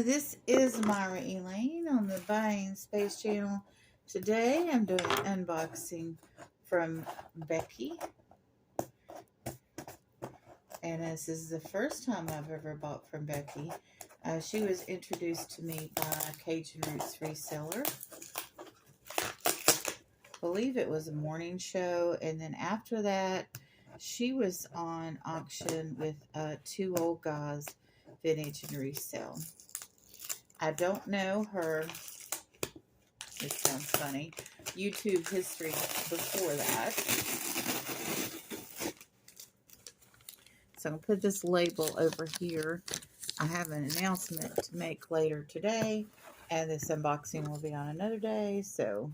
Hello, this is Myra Elaine on the Buying Space channel. Today I'm doing an unboxing from Becky. And this is the first time I've ever bought from Becky. She was introduced to me by Cajun Roots Reseller. I believe it was a morning show. And then after that, she was on auction with Two Old Guys Vintage and Resale. I don't know her, this sounds funny, YouTube history before that. So I'm going to put this label over here. I have an announcement to make later today, and this unboxing will be on another day. So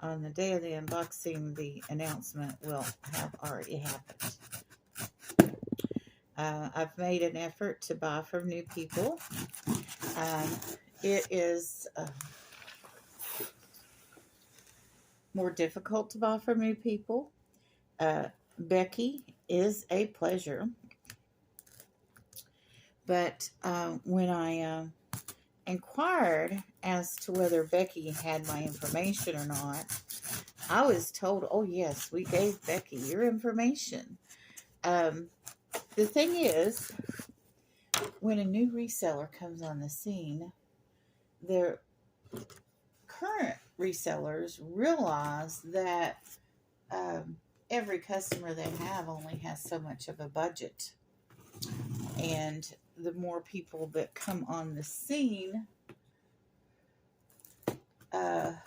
on the day of the unboxing, the announcement will have already happened. I've made an effort to buy from new people. It is more difficult to buy from new people. Becky is a pleasure. But when I inquired as to whether Becky had my information or not, I was told, oh yes, we gave Becky your information. The thing is, when a new reseller comes on the scene, their current resellers realize that every customer they have only has so much of a budget. And the more people that come on the scene, the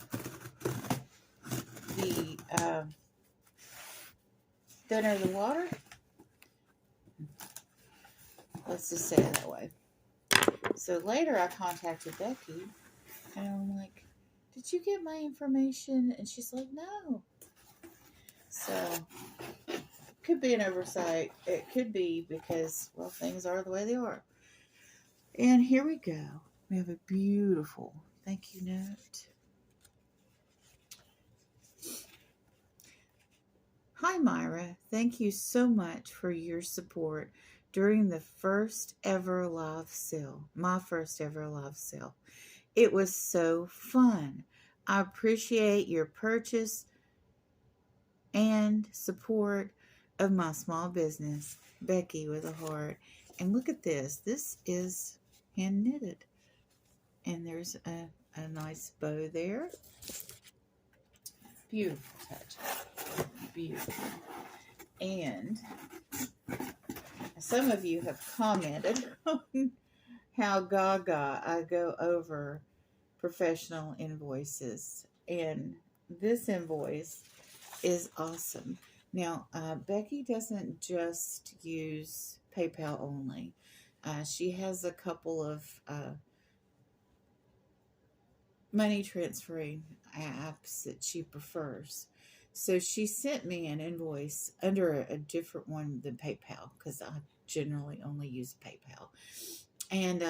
thinner the water. Let's just say it that way. So later I contacted Becky and I'm like, did you get my information? And she's like, no. So it could be an oversight. It could be because, well, things are the way they are. And here we go. We have a beautiful thank you note. Hi, Myra. Thank you so much for your support during the first ever live sale, my first ever live sale. It was so fun. I appreciate your purchase and support of my small business, Becky with a heart. And look at this. This is hand knitted. And there's a nice bow there. Beautiful touch. Beautiful. And some of you have commented on how gaga I go over professional invoices. And this invoice is awesome. Now, Becky doesn't just use PayPal only. She has a couple of money transferring apps that she prefers. So she sent me an invoice under a different one than PayPal because I generally only use PayPal. And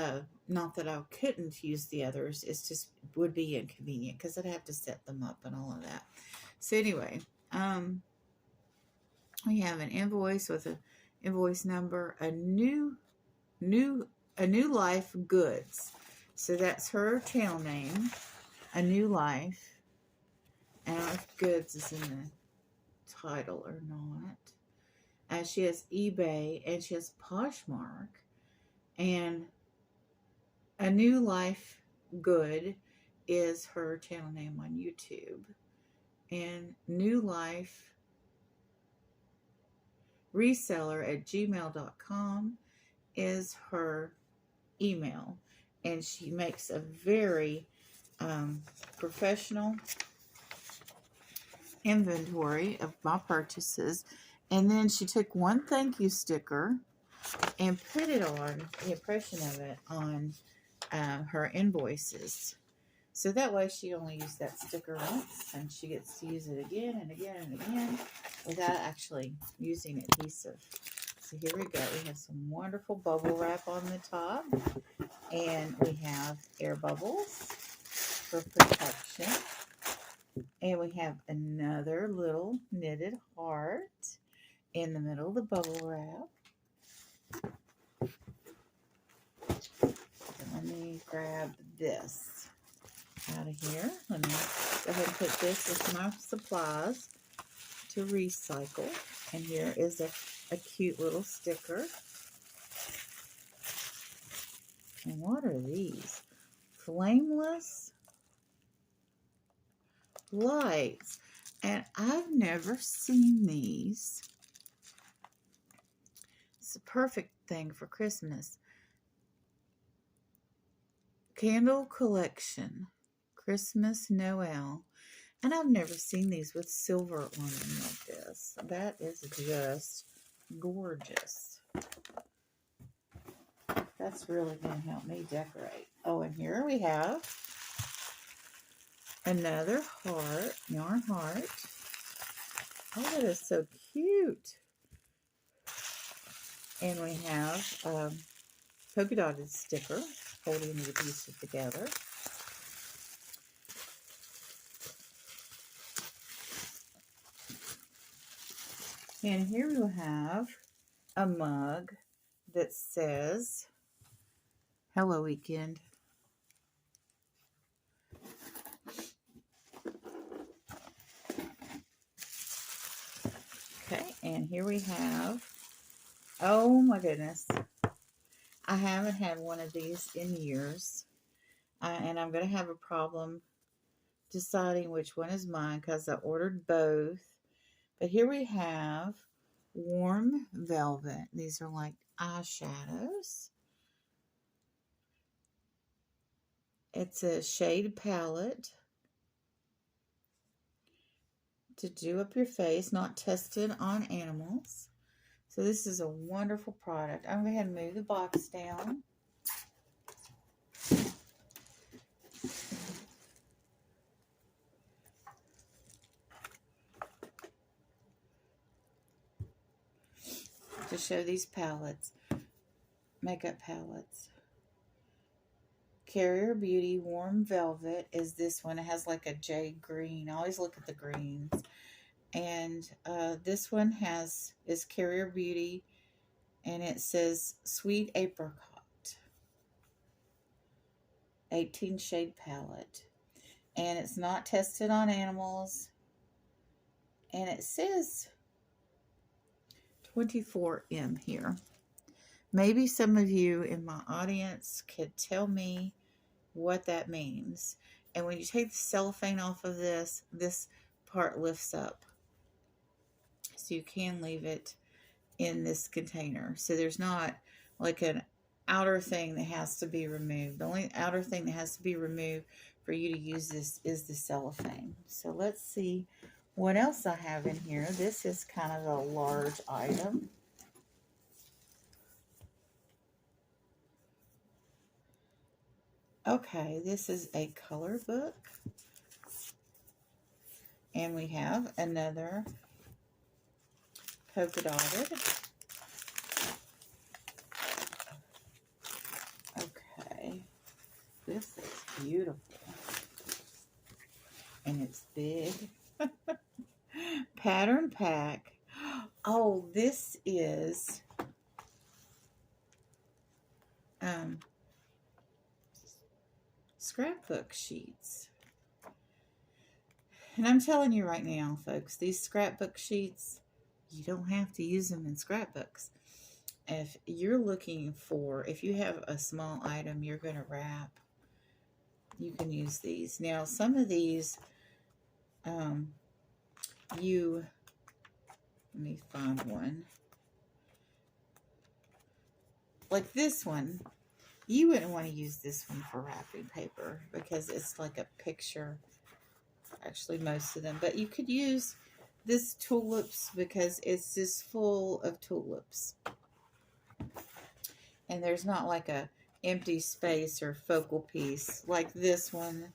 not that I couldn't use the others, it's just would be inconvenient because I'd have to set them up and all of that. So anyway, we have an invoice with an invoice number, a new life goods. So that's her channel name, a new life. I don't know if goods is in the title or not. She has eBay and she has Poshmark. And a new life good is her channel name on YouTube. And new life reseller at gmail.com is her email. And she makes a very professional inventory of my purchases. And then she took one thank you sticker and put it on, the impression of it on her invoices. So that way she only used that sticker once and she gets to use it again and again and again without actually using adhesive. So here we go. We have some wonderful bubble wrap on the top. And we have air bubbles for protection. And we have another little knitted heart in the middle of the bubble wrap. Let me grab this out of here. Let me go ahead and put this with my supplies to recycle. And here is a cute little sticker. And what are these? Flameless lights. And I've never seen these. It's a perfect thing for Christmas. Candle collection. Christmas, Noel. And I've never seen these with silver on them like this. That is just gorgeous. That's really going to help me decorate. Oh, and here we have another heart, yarn heart. Oh, that is so cute. And we have polka dotted sticker holding the pieces together. And here we have a mug that says, Hello Weekend. Okay, and here we have, oh my goodness, I haven't had one of these in years, and I'm going to have a problem deciding which one is mine because I ordered both. But here we have warm velvet. These are like eyeshadows. It's a shade palette to do up your face, not tested on animals. So this is a wonderful product. I'm going to go ahead and move the box down. To show these palettes, makeup palettes. Carrier Beauty Warm Velvet is this one. It has like a jade green. I always look at the greens. And this one is Carrier Beauty, and it says Sweet Apricot. 18 shade palette. And it's not tested on animals. And it says 24M here. Maybe some of you in my audience could tell me what that means. And when you take the cellophane off of this, this part lifts up. So you can leave it in this container. So there's not like an outer thing that has to be removed. The only outer thing that has to be removed for you to use this is the cellophane. So let's see what else I have in here. This is kind of a large item. Okay, this is a color book. And we have another polka dotted. Okay, this is beautiful. And it's big. Pattern pack. Oh, this is scrapbook sheets. And I'm telling you right now, folks, these scrapbook sheets, you don't have to use them in scrapbooks. If you're looking for, if you have a small item you're going to wrap, you can use these. Now, some of these, let me find one. Like this one, you wouldn't want to use this one for wrapping paper because it's like a picture. Actually, most of them. But you could use this tulips because it's just full of tulips. And there's not like a empty space or focal piece like this one.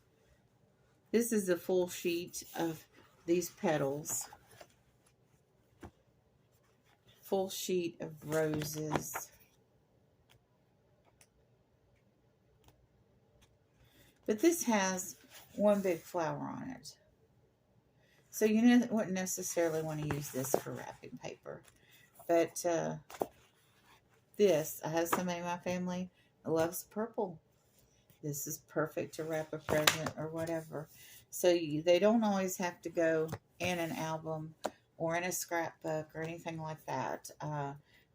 This is a full sheet of these petals. Full sheet of roses. But this has one big flower on it. So you wouldn't necessarily want to use this for wrapping paper. But this, I have somebody in my family that loves purple. This is perfect to wrap a present or whatever. So they don't always have to go in an album or in a scrapbook or anything like that.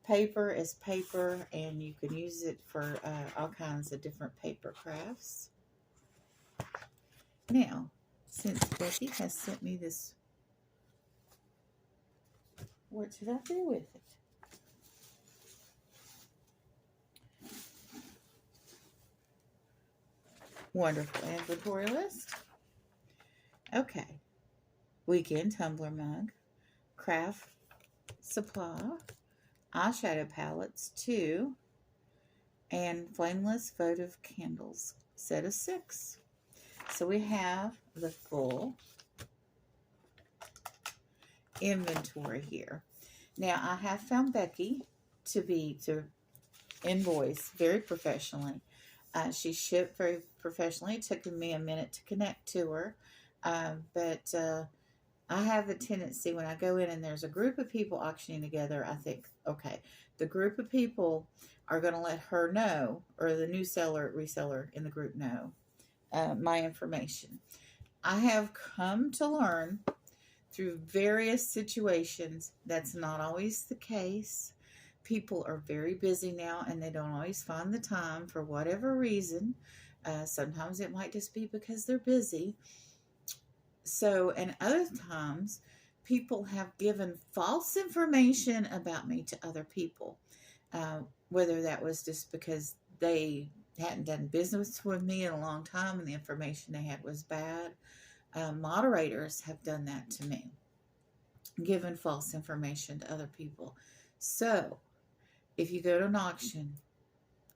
Paper is paper, and you can use it for all kinds of different paper crafts. Now, since Becky has sent me this, what should I do with it? Wonderful inventory list. Okay. Weekend tumbler mug, craft supply, eyeshadow palettes, 2, and flameless votive candles, set of 6. So we have the full inventory here. Now, I have found Becky to invoice very professionally. She shipped very professionally. It took me a minute to connect to her, but I have a tendency when I go in and there's a group of people auctioning together, I think, okay, the group of people are going to let her know, or the new reseller in the group know, my information. I have come to learn through various situations that's not always the case. People are very busy now, and they don't always find the time for whatever reason. Sometimes it might just be because they're busy. So, and other times, people have given false information about me to other people, whether that was just because they hadn't done business with me in a long time and the information they had was bad. Moderators have done that to me, given false information to other people. So, if you go to an auction,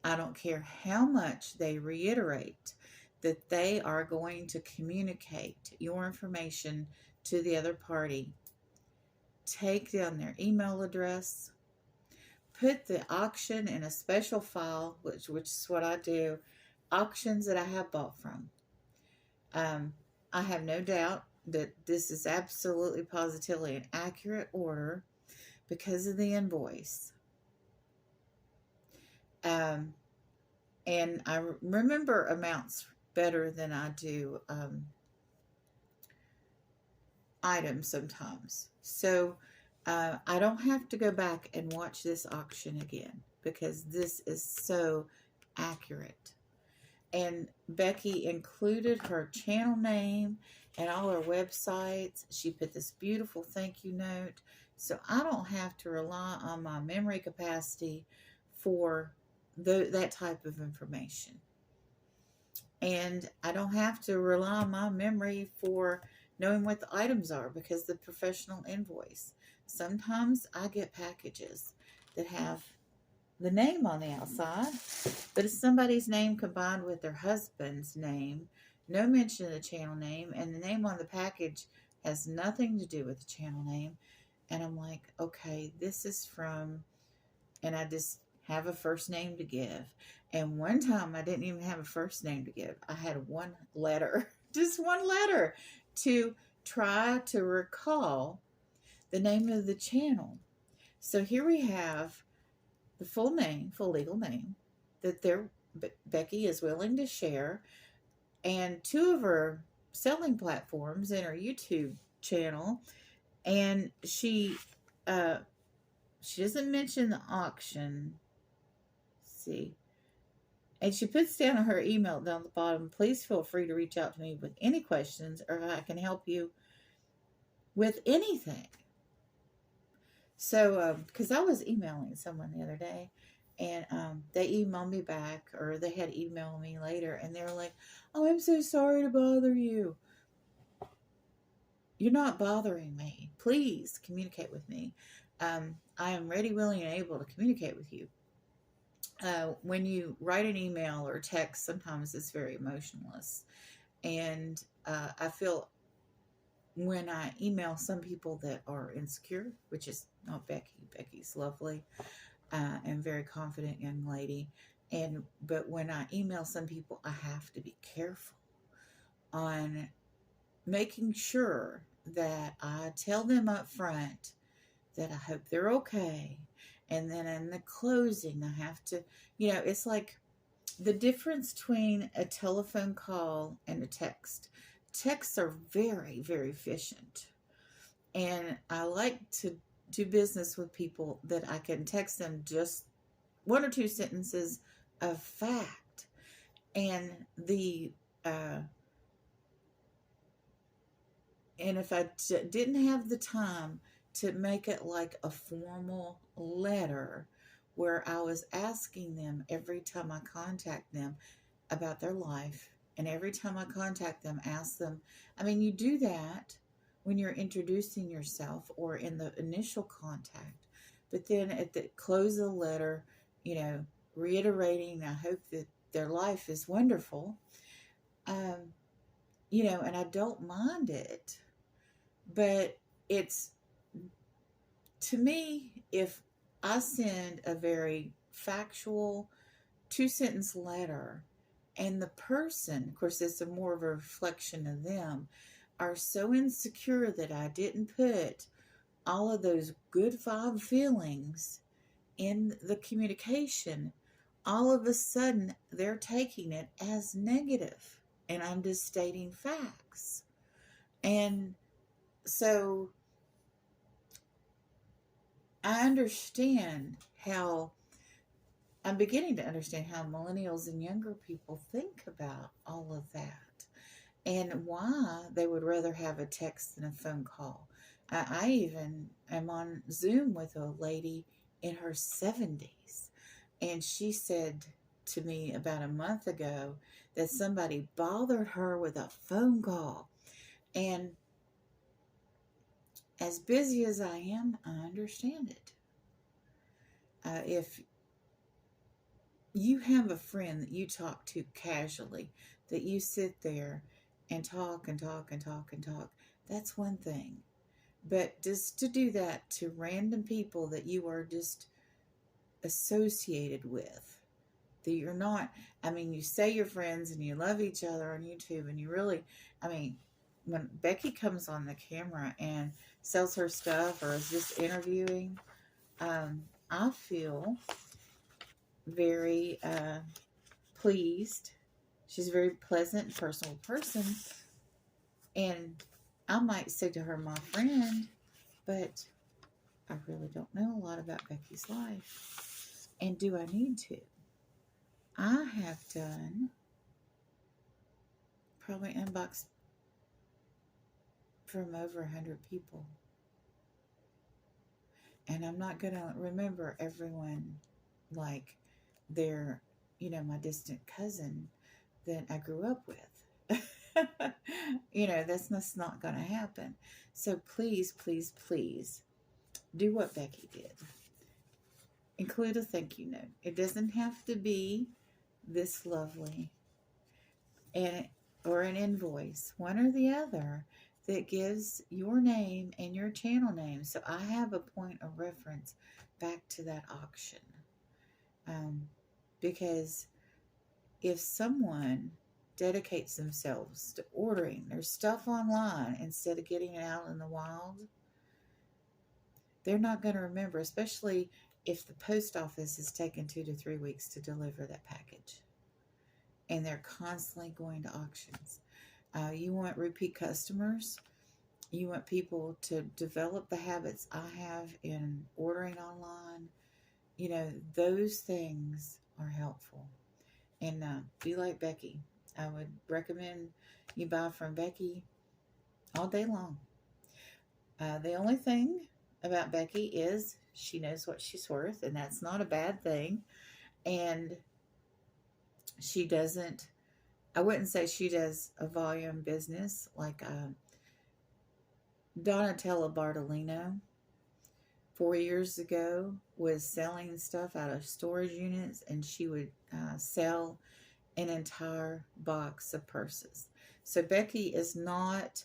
I don't care how much they reiterate that they are going to communicate your information to the other party. Take down their email address, put the auction in a special file, which is what I do, auctions that I have bought from. I have no doubt that this is absolutely positively an accurate order because of the invoice. And I remember amounts better than I do items sometimes. So I don't have to go back and watch this auction again because this is so accurate. And Becky included her channel name and all her websites. She put this beautiful thank you note. So I don't have to rely on my memory capacity for that type of information. And I don't have to rely on my memory for knowing what the items are because the professional invoice. Sometimes I get packages that have the name on the outside, but it's somebody's name combined with their husband's name, no mention of the channel name, and the name on the package has nothing to do with the channel name. And I'm like, okay, this is from, and I just have a first name to give. And one time I didn't even have a first name to give. I had one letter, just one letter, to try to recall the name of the channel. So here we have the full name, full legal name, that Becky is willing to share, and 2 of her selling platforms in her YouTube channel. And she doesn't mention the auction. Let's see. And she puts down her email down the bottom. Please feel free to reach out to me with any questions or if I can help you with anything. So, because I was emailing someone the other day, and they emailed me back, or they had emailed me later, and they were like, oh, I'm so sorry to bother you. You're not bothering me. Please communicate with me. I am ready, willing, and able to communicate with you. When you write an email or text, sometimes it's very emotionless. And I feel when I email some people that are insecure, which is not Becky. Becky's lovely and very confident young lady. But when I email some people, I have to be careful on making sure that I tell them up front that I hope they're okay. And then in the closing, I have to, it's like The difference between a telephone call and a text. Texts are very, very efficient. And I like to do business with people that I can text them just one or two sentences of fact. And uh, if I didn't have the time to make it like a formal letter where I was asking them every time I contact them about their life, and every time I contact them, ask them, I mean, you do that when you're introducing yourself or in the initial contact, but then at the close of the letter, you know, reiterating, I hope that their life is wonderful, um, you know, and I don't mind it, but it's, to me, if I send a very factual 2 sentence letter and the person, of course, it's a more of a reflection of them, are so insecure that I didn't put all of those good vibe feelings in the communication, all of a sudden they're taking it as negative, and I'm just stating facts. And so I understand how I'm beginning to understand how millennials and younger people think about all of that and why they would rather have a text than a phone call. I even am on Zoom with a lady in her 70s, and she said to me about a month ago that somebody bothered her with a phone call. And as busy as I am, I understand it. If you have a friend that you talk to casually, that you sit there and talk and talk and talk and talk, that's one thing. But just to do that to random people that you are just associated with, that you're not, I mean, you say you're friends and you love each other on YouTube, and you really, I mean, when Becky comes on the camera and sells her stuff or is just interviewing, I feel very pleased. She's a very pleasant, personal person. And I might say to her, my friend, but I really don't know a lot about Becky's life. And do I need to? I have done probably inbox from over 100 people. And I'm not going to remember everyone like they're, you know, my distant cousin that I grew up with. You know, that's not going to happen. So please, please, please do what Becky did. Include a thank you note. It doesn't have to be this lovely, and or an invoice, one or the other, that gives your name and your channel name, so I have a point of reference back to that auction. Because if someone dedicates themselves to ordering their stuff online instead of getting it out in the wild, they're not going to remember, especially if the post office is taking 2 to 3 weeks to deliver that package. And they're constantly going to auctions. You want repeat customers. You want people to develop the habits I have in ordering online. You know, those things are helpful. And be like Becky. I would recommend you buy from Becky all day long. The only thing about Becky is she knows what she's worth, and that's not a bad thing. And she doesn't, I wouldn't say she does a volume business like Donatella Bartolino 4 years ago was selling stuff out of storage units, and she would sell an entire box of purses. So Becky is not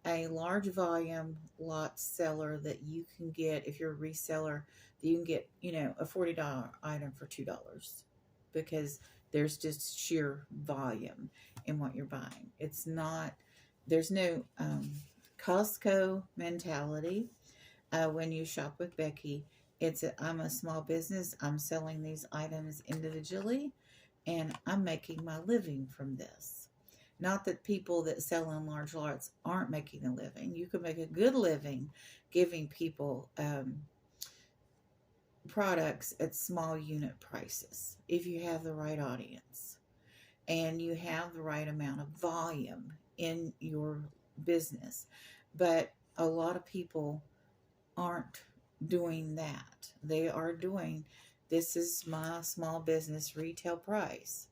a large volume lot seller that you can get, if you're a reseller, that you can get, you know, a $40 item for $2, because there's just sheer volume in what you're buying. It's not, there's no Costco mentality when you shop with Becky. I'm a small business. I'm selling these items individually, and I'm making my living from this. Not that people that sell in large lots aren't making a living. You can make a good living giving people products at small unit prices if you have the right audience and you have the right amount of volume in your business. But a lot of people aren't doing that. They are doing, this is my small business retail price.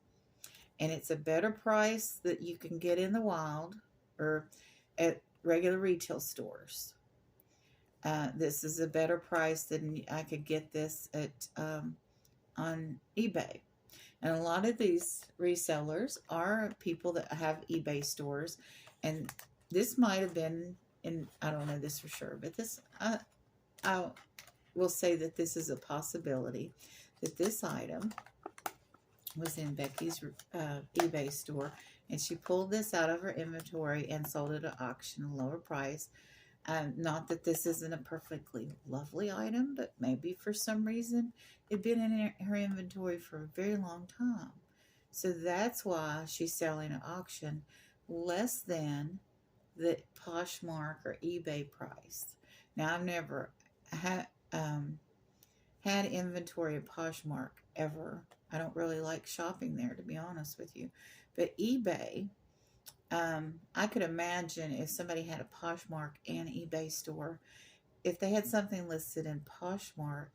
And it's a better price that you can get in the wild or at regular retail stores. This is a better price than I could get this at on eBay. And a lot of these resellers are people that have eBay stores, and this might have been in, I don't know this for sure, but this I will say that this is a possibility that this item was in Becky's eBay store, and she pulled this out of her inventory and sold it at auction at a lower price. Not that this isn't a perfectly lovely item, but maybe for some reason it'd been in her inventory for a very long time. So that's why she's selling at auction less than the Poshmark or eBay price. Now, I've never had inventory at Poshmark ever. I don't really like shopping there, to be honest with you. But eBay, I could imagine if somebody had a Poshmark and eBay store, if they had something listed in Poshmark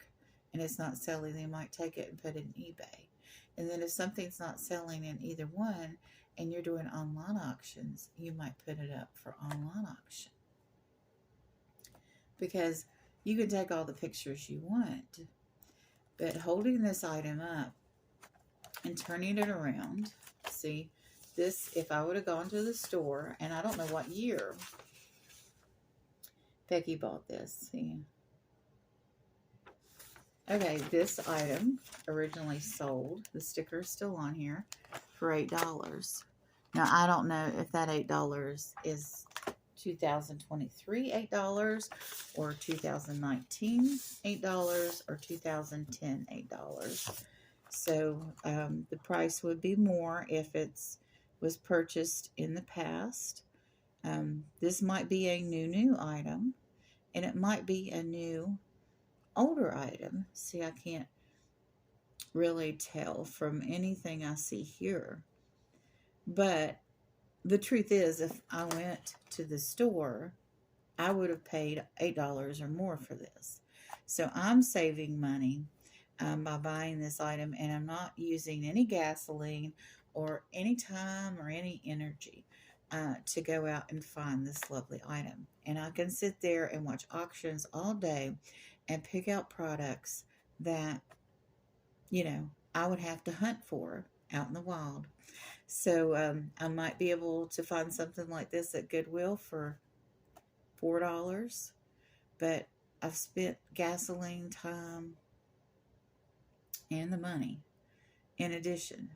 and it's not selling, they might take it and put it in eBay. And then if something's not selling in either one and you're doing online auctions, you might put it up for online auction. Because you can take all the pictures you want, but holding this item up and turning it around, see, this, if I would have gone to the store, and I don't know what year Becky bought this, see. Okay, this item originally sold, the sticker is still on here, for $8. Now, I don't know if that $8 is 2023 $8 or 2019 $8 or 2010 $8. So the price would be more if it was purchased in the past. This might be a new item, and it might be a new older item. See, I can't really tell from anything I see here. But the truth is, if I went to the store, I would have paid $8 or more for this. So I'm saving money by buying this item, and I'm not using any gasoline or any time or any energy to go out and find this lovely item. And I can sit there and watch auctions all day and pick out products that, you know, I would have to hunt for out in the wild. So I might be able to find something like this at Goodwill for $4, but I've spent gasoline, time, and the money in addition.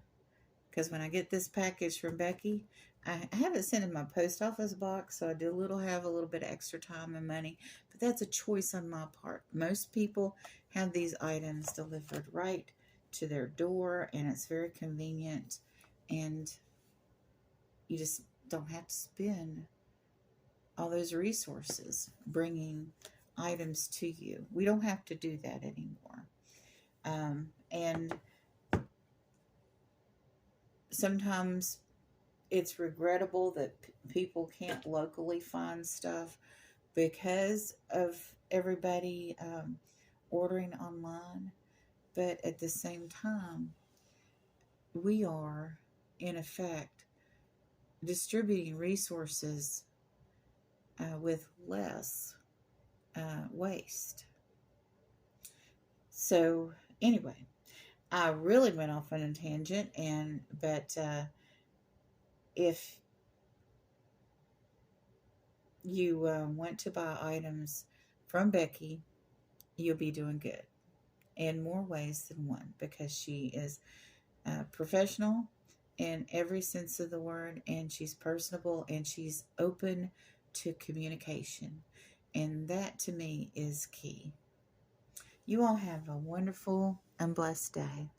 Because when I get this package from Becky, I have it sent in my post office box, so I do have a little bit of extra time and money, but that's a choice on my part. Most people have these items delivered right to their door, and it's very convenient, and you just don't have to spend all those resources bringing items to you. We don't have to do that anymore. And sometimes it's regrettable that people can't locally find stuff because of everybody ordering online. But at the same time, we are, in effect, distributing resources with less waste. So anyway, I really went off on a tangent, but if you want to buy items from Becky, you'll be doing good in more ways than one, because she is professional in every sense of the word, and she's personable, and she's open to communication, and that to me is key. You all have a wonderful and blessed day.